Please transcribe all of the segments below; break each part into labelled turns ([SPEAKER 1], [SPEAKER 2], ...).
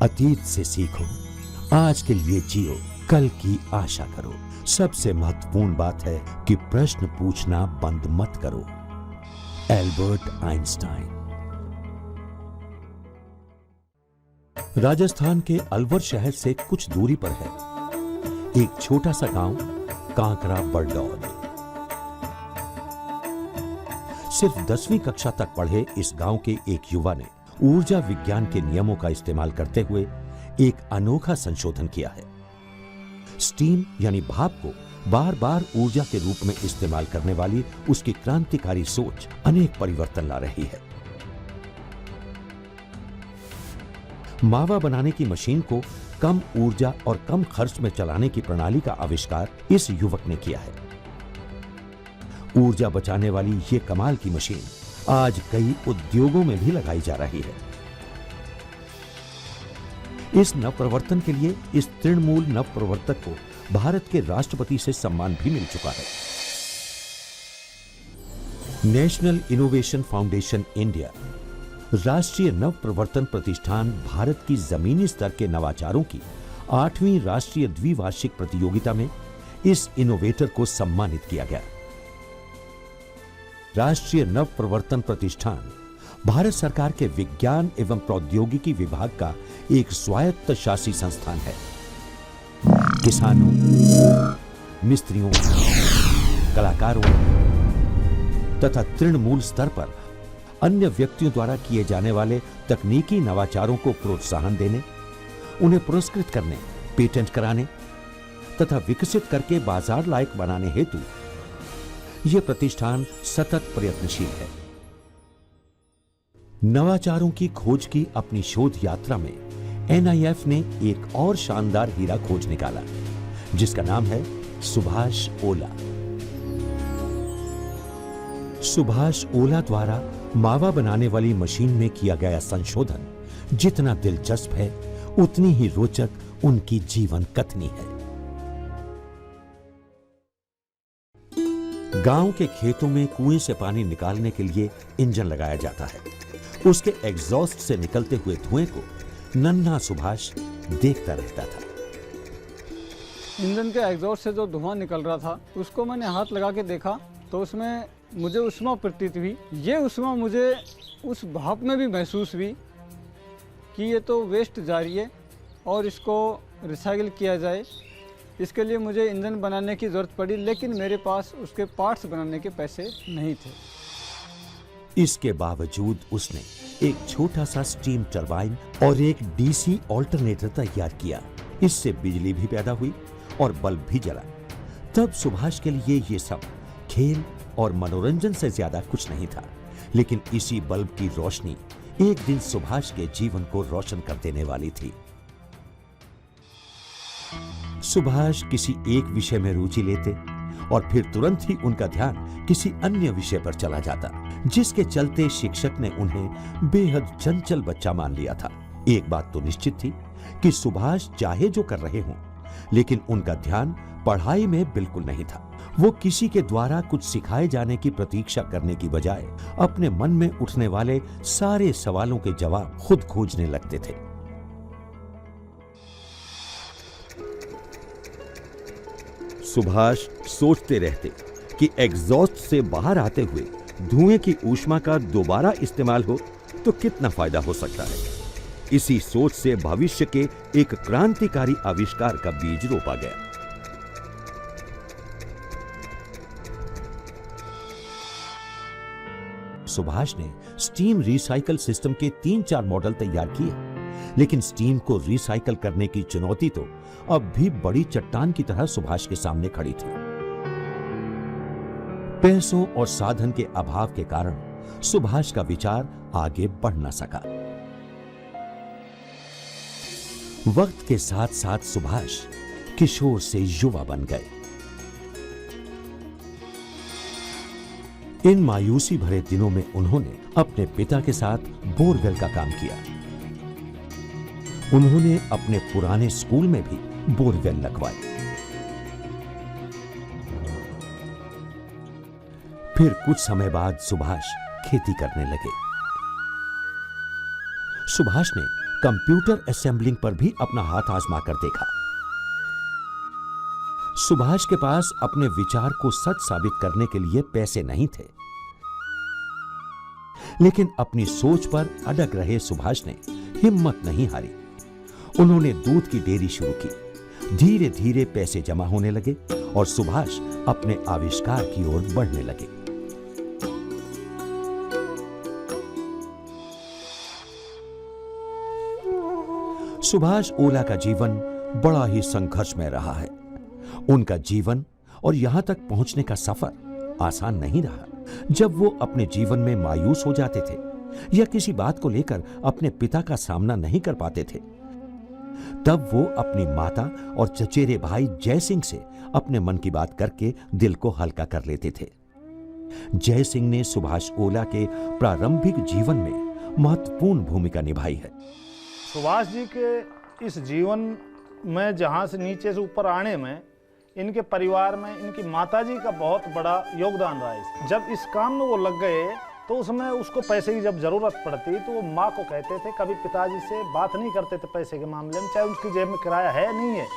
[SPEAKER 1] अतीत से सीखो, आज के लिए जियो, कल की आशा करो। सबसे महत्वपूर्ण बात है कि प्रश्न पूछना बंद मत करो। Albert Einstein. राजस्थान के अलवर शहर से कुछ दूरी पर है एक छोटा सा गांव कांकरा बरडौल। सिर्फ 10वीं कक्षा तक पढ़े इस गांव के एक युवा ने ऊर्जा विज्ञान के नियमों का इस्तेमाल करते हुए एक अनोखा संशोधन किया है। स्टीम यानी भाप को बार बार ऊर्जा के रूप में इस्तेमाल करने वाली उसकी क्रांतिकारी सोच अनेक परिवर्तन ला रही है। मावा बनाने की मशीन को कम ऊर्जा और कम खर्च में चलाने की प्रणाली का आविष्कार इस युवक ने किया है। ऊर्जा बचाने वाली ये कमाल की मशीन आज कई उद्योगों में भी लगाई जा रही है। इस नवप्रवर्तन के लिए इस तृणमूल नवप्रवर्तक को भारत के राष्ट्रपति से सम्मान भी मिल चुका है। नेशनल इनोवेशन फाउंडेशन इंडिया, राष्ट्रीय नवप्रवर्तन प्रतिष्ठान भारत की जमीनी स्तर के नवाचारों की 8वीं राष्ट्रीय द्विवार्षिक प्रतियोगिता में इस इनोवेटर को सम्मानित किया गया। राष्ट्रीय नवप्रवर्तन प्रतिष्ठान भारत सरकार के विज्ञान एवं प्रौद्योगिकी विभाग का एक स्वायत्त शासी संस्थान है। किसानों, मिस्त्रियों, कलाकारों तथा तृणमूल स्तर पर अन्य व्यक्तियों द्वारा किए जाने वाले तकनीकी नवाचारों को प्रोत्साहन देने, उन्हें पुरस्कृत करने, पेटेंट कराने तथा विकसित करके बाजार लायक बनाने हेतु यह प्रतिष्ठान सतत प्रयत्नशील है। नवाचारों की खोज की अपनी शोध यात्रा में एनआईएफ ने एक और शानदार हीरा खोज निकाला जिसका नाम है सुभाष ओला। सुभाष ओला द्वारा मावा बनाने वाली मशीन में किया गया संशोधन जितना दिलचस्प है उतनी ही रोचक उनकी जीवन कथनी है। गांव के खेतों में कुएं से पानी निकालने के लिए इंजन लगाया जाता है। उसके एग्जॉस्ट से निकलते हुए धुएं को नन्हा सुभाष देखता रहता था।
[SPEAKER 2] इंजन के एग्जॉस्ट से जो धुआं निकल रहा था उसको मैंने हाथ लगा के देखा तो उसमें मुझे ऊष्मा प्रतीत हुई। ये ऊष्मा मुझे उस भाप में भी महसूस हुई कि ये तो वेस्ट जा रही है और इसको रिसाइकिल किया जाए। इसके लिए मुझे इंजन बनाने की ज़रूरत पड़ी, लेकिन मेरे पास उसके पार्ट्स बनाने के पैसे नहीं थे।
[SPEAKER 1] इसके बावजूद उसने एक छोटा सा स्टीम टरबाइन और एक डीसी ऑल्टरनेटर तैयार किया। इससे बिजली भी पैदा हुई और बल्ब भी जला। तब सुभाष के लिए ये सब खेल और मनोरंजन से ज्यादा कुछ नहीं था, लेकिन इसी बल्ब की रोशनी एक दिन सुभाष के जीवन को रोशन कर देने वाली थी। सुभाष किसी एक विषय में रुचि लेते और फिर तुरंत ही उनका ध्यान किसी अन्य विषय पर चला जाता, जिसके चलते शिक्षक ने उन्हें बेहद चंचल बच्चा मान लिया था। एक बात तो निश्चित थी कि सुभाष चाहे जो कर रहे हों, लेकिन उनका ध्यान पढ़ाई में बिल्कुल नहीं था। वो किसी के द्वारा कुछ सिखाए जाने की प्रतीक्षा करने की बजाय अपने मन में उठने वाले सारे सवालों के जवाब खुद खोजने लगते थे। सुभाष सोचते रहते कि एग्जॉस्ट से बाहर आते हुए धुएं की ऊष्मा का दोबारा इस्तेमाल हो तो कितना फायदा हो सकता है। इसी सोच से भविष्य के एक क्रांतिकारी आविष्कार का बीज रोपा गया। सुभाष ने स्टीम रिसाइकल सिस्टम के 3-4 मॉडल तैयार किए, लेकिन स्टीम को रिसाइकल करने की चुनौती तो अब भी बड़ी चट्टान की तरह सुभाष के सामने खड़ी थी। पैसों और साधन के अभाव के कारण सुभाष का विचार आगे बढ़ न सका। वक्त के साथ साथ सुभाष किशोर से युवा बन गए। इन मायूसी भरे दिनों में उन्होंने अपने पिता के साथ बोरवेल का काम किया। उन्होंने अपने पुराने स्कूल में भी बोरवेल लगवाए। फिर कुछ समय बाद सुभाष खेती करने लगे। सुभाष ने कंप्यूटर असेंबलिंग पर भी अपना हाथ आजमा कर देखा। सुभाष के पास अपने विचार को सच साबित करने के लिए पैसे नहीं थे, लेकिन अपनी सोच पर अड़ग रहे सुभाष ने हिम्मत नहीं हारी। उन्होंने दूध की डेयरी शुरू की। धीरे धीरे पैसे जमा होने लगे और सुभाष अपने आविष्कार की ओर बढ़ने लगे। सुभाष ओला का जीवन बड़ा ही संघर्षमय रहा है। उनका जीवन और यहां तक पहुंचने का सफर आसान नहीं रहा। जब वो अपने जीवन में मायूस हो जाते थे या किसी बात को लेकर अपने पिता का सामना नहीं कर पाते थे, तब वो अपनी माता और चचेरे भाई जय सिंह से अपने मन की बात करके दिल को हल्का कर लेते थे। जय सिंह ने सुभाष ओला के प्रारंभिक जीवन में महत्वपूर्ण भूमिका निभाई है।
[SPEAKER 3] सुभाष जी के इस जीवन में जहाँ से नीचे से ऊपर आने में इनके परिवार में इनकी माताजी का बहुत बड़ा योगदान रहा है। जब इस काम में वो लग गए तो उसमें उसको पैसे की जब जरूरत पड़ती तो वो माँ को कहते थे, कभी पिताजी से बात नहीं करते थे पैसे के मामले में, चाहे उसकी जेब में किराया है नहीं है।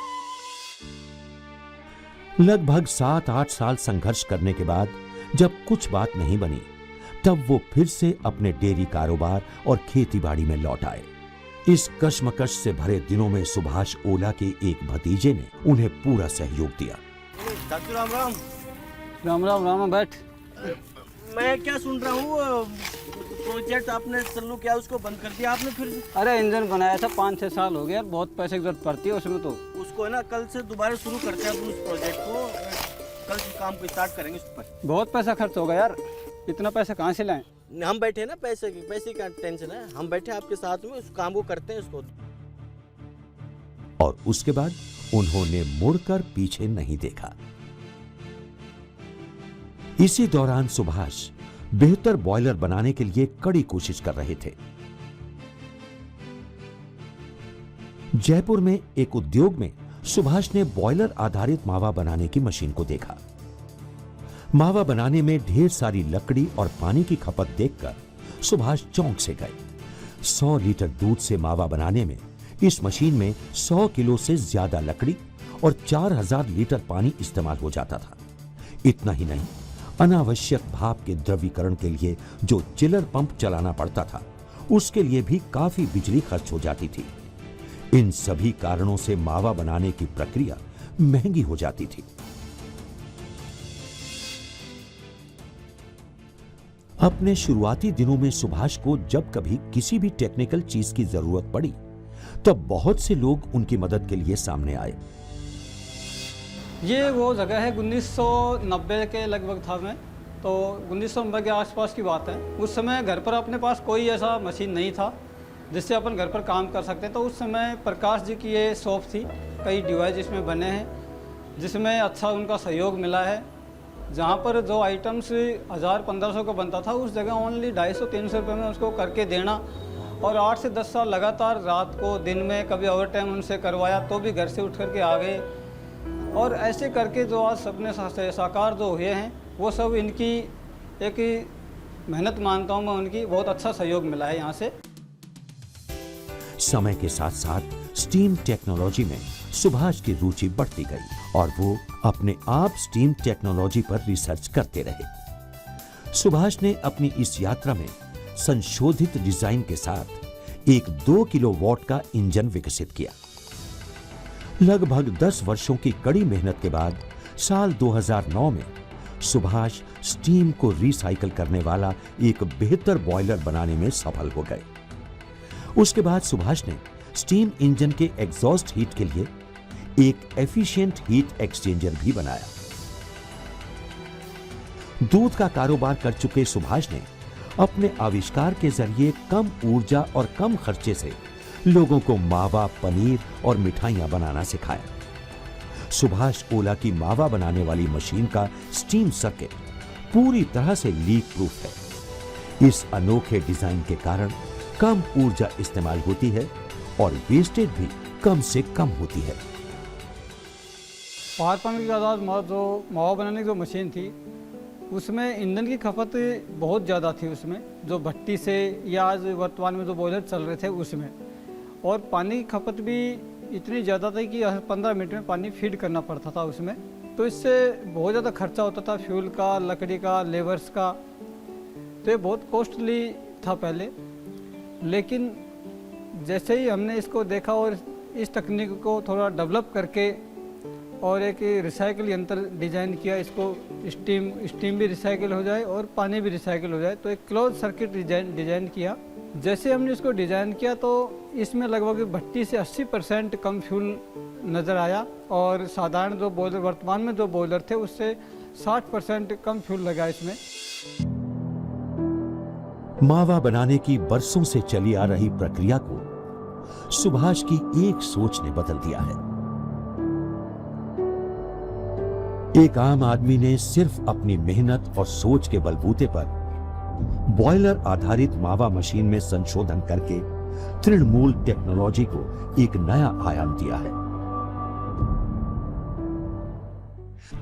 [SPEAKER 1] लगभग 7-8 साल संघर्ष करने के बाद जब कुछ बात नहीं बनी, तब वो फिर से अपने डेयरी कारोबार और खेतीबाड़ी में लौट आए। इस कश्मकश से भरे दिनों में सुभाष ओला के एक भतीजे ने उन्हें पूरा सहयोग दिया।
[SPEAKER 4] चाचू राम राम।
[SPEAKER 2] राम राम राम, बैठ।
[SPEAKER 4] मैं क्या सुन रहा हूँ, प्रोजेक्ट आपने चालू किया उसको बंद कर दिया आपने फिर?
[SPEAKER 2] अरे इंजन बनाया था 5-6 साल हो गया, बहुत पैसे की जरूरत पड़ती है उसमें। तो
[SPEAKER 4] उसको है ना कल से दोबारा शुरू करते हैं अपन उस प्रोजेक्ट को। कल से काम को स्टार्ट करेंगे उस पर।
[SPEAKER 2] बहुत पैसा खर्च होगा यार, इतना पैसा कहाँ से लाएं?
[SPEAKER 4] हम बैठे हैं ना, पैसे का टेंशन है, हम बैठे आपके साथ में उस काम को करते हैं उसको।
[SPEAKER 1] और उसके बाद उन्होंने मुड़कर पीछे नहीं देखा। इसी दौरान सुभाष बेहतर बॉयलर बनाने के लिए कड़ी कोशिश कर रहे थे। जयपुर में एक उद्योग में सुभाष ने बॉयलर आधारित मावा बनाने की मशीन को देखा। मावा बनाने में ढेर सारी लकड़ी और पानी की खपत देखकर सुभाष चौंक से गए। 100 लीटर दूध से मावा बनाने में इस मशीन में 100 किलो से ज्यादा लकड़ी और 4000 लीटर पानी इस्तेमाल हो जाता था। इतना ही नहीं, अनावश्यक भाप के द्रवीकरण के लिए जो चिलर पंप चलाना पड़ता था, उसके लिए भी काफी बिजली खर्च हो जाती थी। इन सभी कारणों से मावा बनाने की प्रक्रिया महंगी हो जाती थी। अपने शुरुआती दिनों में सुभाष को जब कभी किसी भी टेक्निकल चीज की जरूरत पड़ी, तब बहुत से लोग उनकी मदद के लिए सामने आए।
[SPEAKER 2] ये वो जगह है 1990 के लगभग था मैं, तो 1990 के आसपास की बात है। उस समय घर पर अपने पास कोई ऐसा मशीन नहीं था जिससे अपन घर पर काम कर सकते। तो उस समय प्रकाश जी की ये शॉप थी, कई डिवाइस इसमें बने हैं, जिसमें अच्छा उनका सहयोग मिला है। जहाँ पर जो आइटम्स 1000-1500 का बनता था, उस जगह ओनली 250-300 रुपये में उसको करके देना। और 8 से 10 साल लगातार रात को दिन में कभी ओवर टाइम उनसे करवाया तो भी घर से उठ करके आ गए। और ऐसे करके जो आज सपने साकार जो हुए हैं, वो सब इनकी एक मेहनत मानता हूँ मैं। उनकी बहुत अच्छा सहयोग मिला है यहाँ से।
[SPEAKER 1] समय के साथ साथ स्टीम टेक्नोलॉजी में सुभाष की रुचि बढ़ती गई और वो अपने आप स्टीम टेक्नोलॉजी पर रिसर्च करते रहे। सुभाष ने अपनी इस यात्रा में संशोधित डिजाइन के साथ एक 2 किलोवाट का इंजन विकसित किया। लगभग 10 वर्षों की कड़ी मेहनत के बाद साल 2009 में सुभाष स्टीम को रिसाइकल करने वाला एक बेहतर बॉयलर बनाने में सफल हो गए। उसके बाद सुभाष ने स्टीम इंजन के एग्जॉस्ट हीट के लिए एक एफिशिएंट हीट एक्सचेंजर भी बनाया। दूध का कारोबार कर चुके सुभाष ने अपने आविष्कार के जरिए कम ऊर्जा और कम खर्चे से लोगों को मावा, पनीर और मिठाइयां बनाना सिखाया। सुभाष ओला की मावा बनाने वाली मशीन का स्टीम सर्किट पूरी तरह से लीक प्रूफ है। इस अनोखे डिजाइन के कारण कम ऊर्जा इस्तेमाल होती है और वेस्टेज भी कम से कम होती है।
[SPEAKER 2] पहाड़ पनीर की आज़ाद जो मावा बनाने की जो मशीन थी, उसमें ईंधन की खपत बहुत ज़्यादा थी उसमें, जो भट्टी से या आज वर्तमान में जो बॉयलर चल रहे थे उसमें। और पानी की खपत भी इतनी ज़्यादा थी कि 15 मिनट में पानी फीड करना पड़ता था उसमें। तो इससे बहुत ज़्यादा खर्चा होता था, फ्यूल का, लकड़ी का, लेबर्स का। तो ये बहुत कॉस्टली था पहले। लेकिन जैसे ही हमने इसको देखा और इस तकनीक को थोड़ा डेवलप करके और एक रिसाइकिल यंत्र डिज़ाइन किया, इसको स्टीम भी रिसाइकिल हो जाए और पानी भी रिसाइकिल हो जाए, तो एक क्लोज सर्किट डिज़ाइन किया। जैसे हमने इसको डिज़ाइन किया तो इसमें लगभग भट्टी से 80% कम फ्यूल नज़र आया और साधारण जो बॉयलर, वर्तमान में जो बॉयलर थे उससे 60% कम फ्यूल लगा इसमें।
[SPEAKER 1] मावा बनाने की बरसों से चली आ रही प्रक्रिया को सुभाष की एक सोच ने बदल दिया है। एक आम आदमी ने सिर्फ अपनी मेहनत और सोच के बलबूते पर बॉयलर आधारित मावा मशीन में संशोधन करके तृणमूल टेक्नोलॉजी को एक नया आयाम दिया है।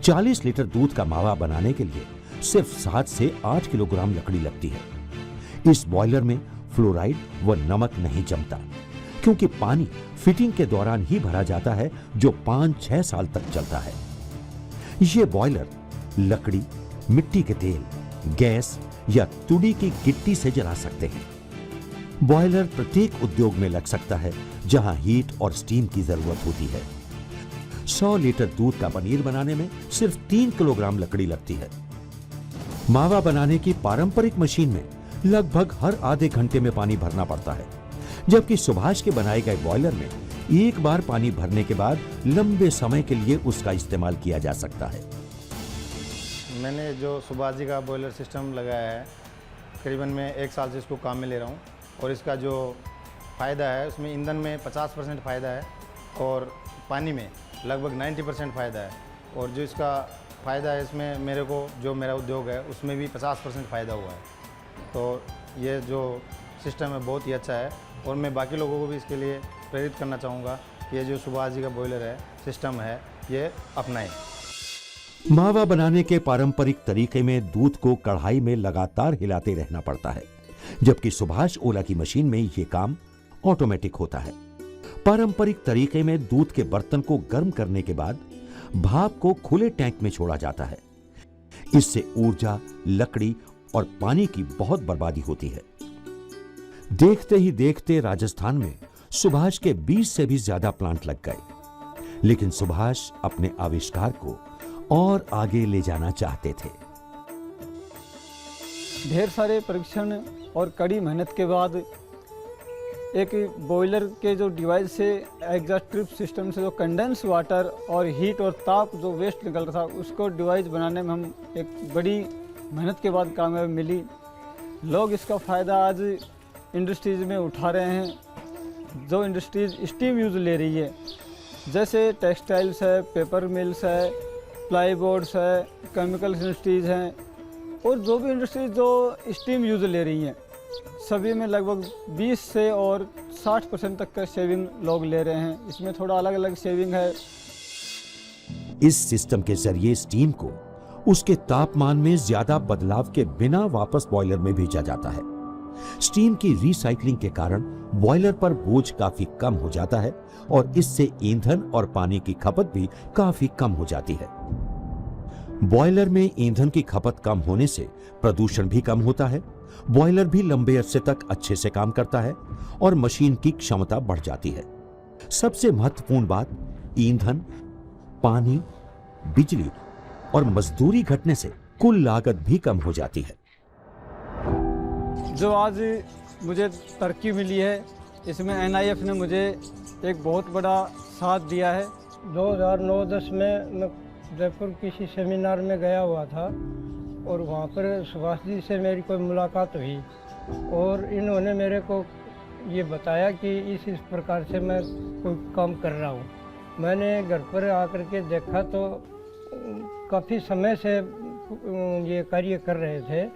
[SPEAKER 1] 40 लीटर दूध का मावा बनाने के लिए सिर्फ 7 से 8 किलोग्राम लकड़ी लगती है। इस बॉयलर में फ्लोराइड व नमक नहीं जमता, क्योंकि पानी फिटिंग के दौरान ही भरा जाता है, जो 5-6 साल तक चलता है। यह बॉयलर लकड़ी, मिट्टी के तेल, गैस या तुड़ी की गिट्टी से जला सकते हैं। बॉयलर प्रत्येक उद्योग में लग सकता है जहां हीट और स्टीम की जरूरत होती है। 100 लीटर दूध का पनीर बनाने में सिर्फ 3 किलोग्राम लकड़ी लगती है। मावा बनाने की पारंपरिक मशीन में लगभग हर आधे घंटे में पानी भरना पड़ता है, जबकि सुभाष के बनाए गए बॉयलर में एक बार पानी भरने के बाद लंबे समय के लिए उसका इस्तेमाल किया जा सकता है।
[SPEAKER 5] मैंने जो सुभाष जी का बॉयलर सिस्टम लगाया है, करीबन मैं 1 साल से इसको काम में ले रहा हूँ और इसका जो फ़ायदा है उसमें ईंधन में 50% फ़ायदा है और पानी में लगभग 90% फ़ायदा है। और जो इसका फ़ायदा है इसमें मेरे को, जो मेरा उद्योग है उसमें भी 50% फ़ायदा हुआ है। तो ये जो सिस्टम है बहुत ही अच्छा है और मैं बाकी लोगों को भी इसके लिए प्रेरित करना चाहूँगा कि ये जो सुभाष जी का बॉयलर है, सिस्टम है, ये अपनाएं।
[SPEAKER 1] मावा बनाने के पारंपरिक तरीके में दूध को कढ़ाई में लगातार हिलाते रहना पड़ता है, जबकि सुभाष ओला की मशीन में यह काम ऑटोमेटिक होता है। पारंपरिक तरीके में दूध के बर्तन को गर्म करने के बाद भाप को खुले टैंक में छोड़ा जाता है। इससे ऊर्जा, लकड़ी और पानी की बहुत बर्बादी होती है। देखते ही देखते राजस्थान में सुभाष के 20 से भी ज्यादा प्लांट लग गए, लेकिन सुभाष अपने आविष्कार को और आगे ले जाना चाहते थे।
[SPEAKER 2] ढेर सारे परीक्षण और कड़ी मेहनत के बाद एक बॉयलर के जो डिवाइस से एग्जॉस्ट ट्रिप सिस्टम से जो कंडेंस वाटर और हीट और ताप जो वेस्ट निकल रहा था, उसको डिवाइस बनाने में हम एक बड़ी मेहनत के बाद कामयाबी मिली। लोग इसका फ़ायदा आज इंडस्ट्रीज़ में उठा रहे हैं। जो इंडस्ट्रीज़ स्टीम यूज़ ले रही है, जैसे टेक्सटाइल्स है, पेपर मिल्स है, प्लाई बोर्ड्स है, केमिकल इंडस्ट्रीज़ हैं, और जो भी इंडस्ट्रीज जो स्टीम यूज़ ले रही हैं, सभी में लगभग 20 से और 60% तक का सेविंग लोग ले रहे हैं। इसमें थोड़ा अलग अलग सेविंग है।
[SPEAKER 1] इस सिस्टम के जरिए स्टीम को उसके तापमान में ज्यादा बदलाव के बिना वापस बॉयलर में भेजा जाता है। स्टीम की रिसाइकलिंग के कारण बॉयलर पर बोझ काफी कम हो जाता है और इससे ईंधन और पानी की खपत भी काफी कम हो जाती है। बॉयलर में ईंधन की खपत कम होने से प्रदूषण भी कम होता है, बॉयलर भी लंबे अरसे तक अच्छे से काम करता है और मशीन की क्षमता बढ़ जाती है। सबसे महत्वपूर्ण बात, ईंधन, पानी, बिजली और मजदूरी घटने से कुल लागत भी कम हो जाती है।
[SPEAKER 2] जो आज मुझे तरक्की मिली है, इसमें NIF ने मुझे एक बहुत बड़ा साथ दिया है।
[SPEAKER 6] 2009-10 में मैं जयपुर किसी सेमिनार में गया हुआ था और वहाँ पर सुभाष जी से मेरी कोई मुलाकात हुई और इन्होंने मेरे को ये बताया कि इस प्रकार से मैं कोई काम कर रहा हूँ। मैंने घर पर आकर के देखा तो काफ़ी समय से ये कार्य कर रहे थे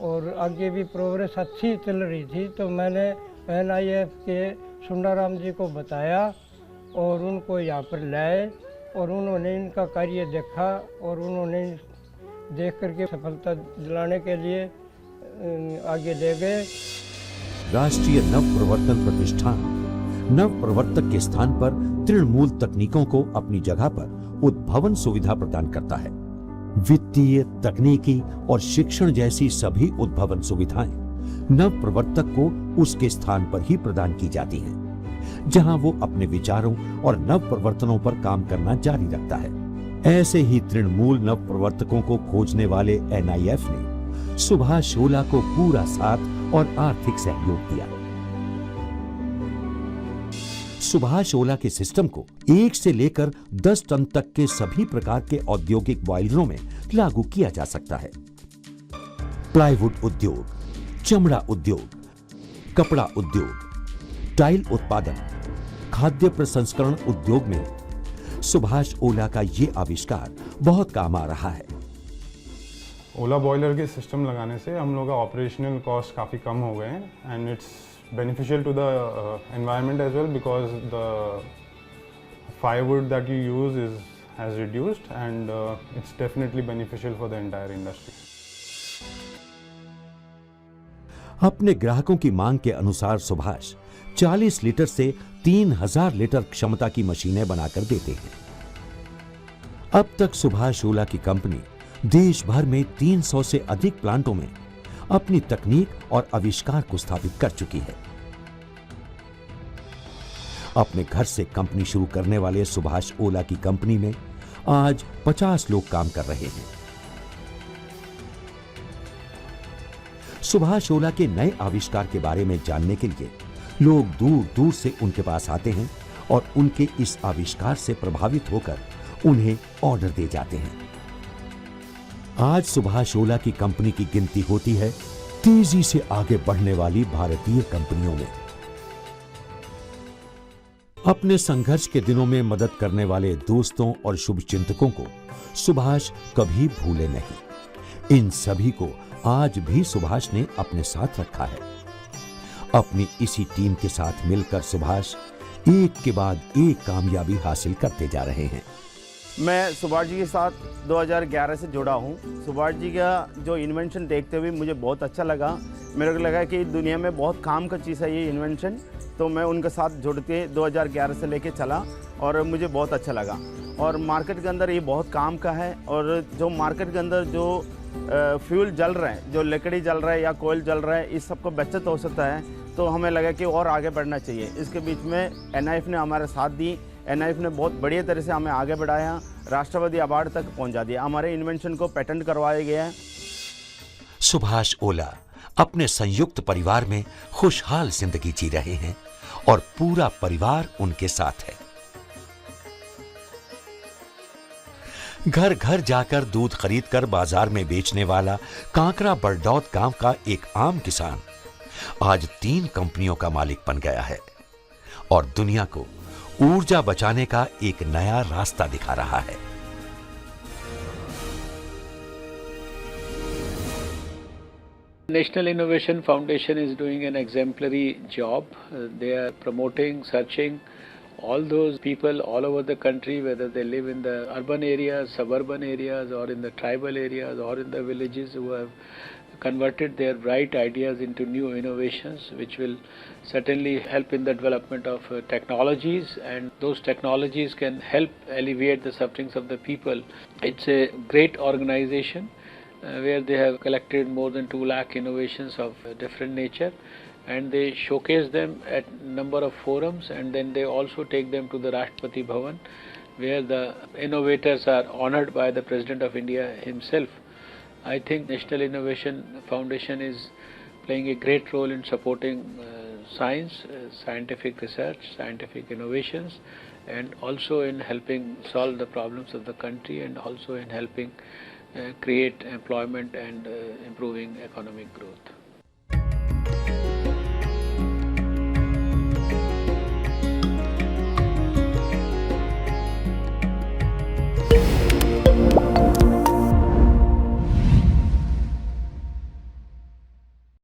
[SPEAKER 6] और आगे भी प्रोग्रेस अच्छी चल रही थी। तो मैंने NIF के सुंडाराम जी को बताया और उनको यहाँ पर लाए और उन्होंने इनका कार्य देखा और उन्होंने देख करके सफलता दिलाने के लिए आगे ले गए।
[SPEAKER 1] राष्ट्रीय नव प्रवर्तन प्रतिष्ठान नव प्रवर्तक के स्थान पर तृणमूल तकनीकों को अपनी जगह पर उद्भवन सुविधा प्रदान करता है। वित्तीय, तकनीकी और शिक्षण जैसी सभी उद्भवन सुविधाएं नव प्रवर्तक को उसके स्थान पर ही प्रदान की जाती हैं, जहां वो अपने विचारों और नव प्रवर्तनों पर काम करना जारी रखता है। ऐसे ही तृणमूल नव प्रवर्तकों को खोजने वाले एनआईएफ ने सुभाष ओला को पूरा साथ और आर्थिक सहयोग दिया। सुभाष ओला के सिस्टम को 1 से लेकर 10 टन तक के सभी प्रकार के औद्योगिक बॉयलरों में लागू किया जा सकता है। प्लाईवुड उद्योग, चमड़ा उद्योग, कपड़ा उद्योग, टाइल उत्पादन, खाद्य प्रसंस्करण उद्योग में सुभाष ओला का ये आविष्कार बहुत काम आ रहा है।
[SPEAKER 7] ओला बॉयलर के सिस्टम लगाने से हम लोग का ऑपरेशनल कॉस्ट काफ़ी कम हो गए हैं and it's beneficial to the environment as well, because the firewood that you use has reduced and it's definitely beneficial for the entire industry.
[SPEAKER 1] अपने ग्राहकों की मांग के अनुसार सुभाष 40 लीटर से 3000 लीटर क्षमता की मशीनें बनाकर देते हैं। अब तक सुभाष ओला की कंपनी देश भर में 300 से अधिक प्लांटों में अपनी तकनीक और आविष्कार को स्थापित कर चुकी है। अपने घर से कंपनी शुरू करने वाले सुभाष ओला की कंपनी में आज 50 लोग काम कर रहे हैं। सुभाष ओला के नए आविष्कार के बारे में जानने के लिए लोग दूर दूर से उनके पास आते हैं और उनके इस आविष्कार से प्रभावित होकर उन्हें ऑर्डर दे जाते हैं। आज सुभाष ओला की कंपनी की गिनती होती है तेजी से आगे बढ़ने वाली भारतीय कंपनियों में। अपने संघर्ष के दिनों में मदद करने वाले दोस्तों और शुभचिंतकों को सुभाष कभी भूले नहीं। इन सभी को आज भी सुभाष ने अपने साथ रखा है। अपनी इसी टीम के साथ मिलकर सुभाष एक के बाद एक कामयाबी हासिल करते जा रहे हैं।
[SPEAKER 4] मैं सुभाष जी के साथ 2011 से जुड़ा हूँ। सुभाष जी का जो इन्वेंशन देखते हुए मुझे बहुत अच्छा लगा। मेरे को लगा कि दुनिया में बहुत काम का चीज़ है ये इन्वेंशन, तो मैं उनके साथ जुड़ के 2011 से लेके चला और मुझे बहुत अच्छा लगा। और मार्केट के अंदर ये बहुत काम का है, और जो मार्केट के अंदर जो फ्यूल जल रहा है, जो लकड़ी जल रहा है या कोयल जल रहा है, इस सब को बचत हो सकता है, तो हमें लगा कि और आगे बढ़ना चाहिए। इसके बीच में एनआईएफ ने हमारे साथ दी। एनआईएफ ने बहुत बढ़िया तरह से हमें आगे बढ़ाया, राष्ट्रपति अवार्ड तक पहुंचा दिया। हमारे इन्वेंशन को पेटेंट करवाया गया है।
[SPEAKER 1] सुभाष ओला अपने संयुक्त परिवार में खुशहाल जिंदगी जी रहे हैं और पूरा परिवार उनके साथ है। घर घर जाकर दूध खरीदकर बाजार में बेचने वाला कांकरा बरडौत गांव का एक आम किसान आज 3 कंपनियों का मालिक बन गया है और दुनिया को ऊर्जा बचाने का एक नया रास्ता दिखा रहा है।
[SPEAKER 8] National Innovation Foundation is doing an exemplary job. They are promoting, searching all those people all over the country, whether they live in the urban areas, suburban areas, or in the tribal areas, or in the villages, who have converted their bright ideas into new innovations, which will certainly help in the development of technologies, and those technologies can help alleviate the sufferings of the people. It's a great organization where they have collected more than 2 lakh innovations of different nature, and they showcase them at number of forums, and then they also take them to the Rashtrapati Bhavan, where the innovators are honored by the President of India himself. I think National Innovation Foundation is playing a great role in supporting science, scientific research, scientific innovations, and also in helping solve the problems of the country, and also in helping create employment and improving economic growth.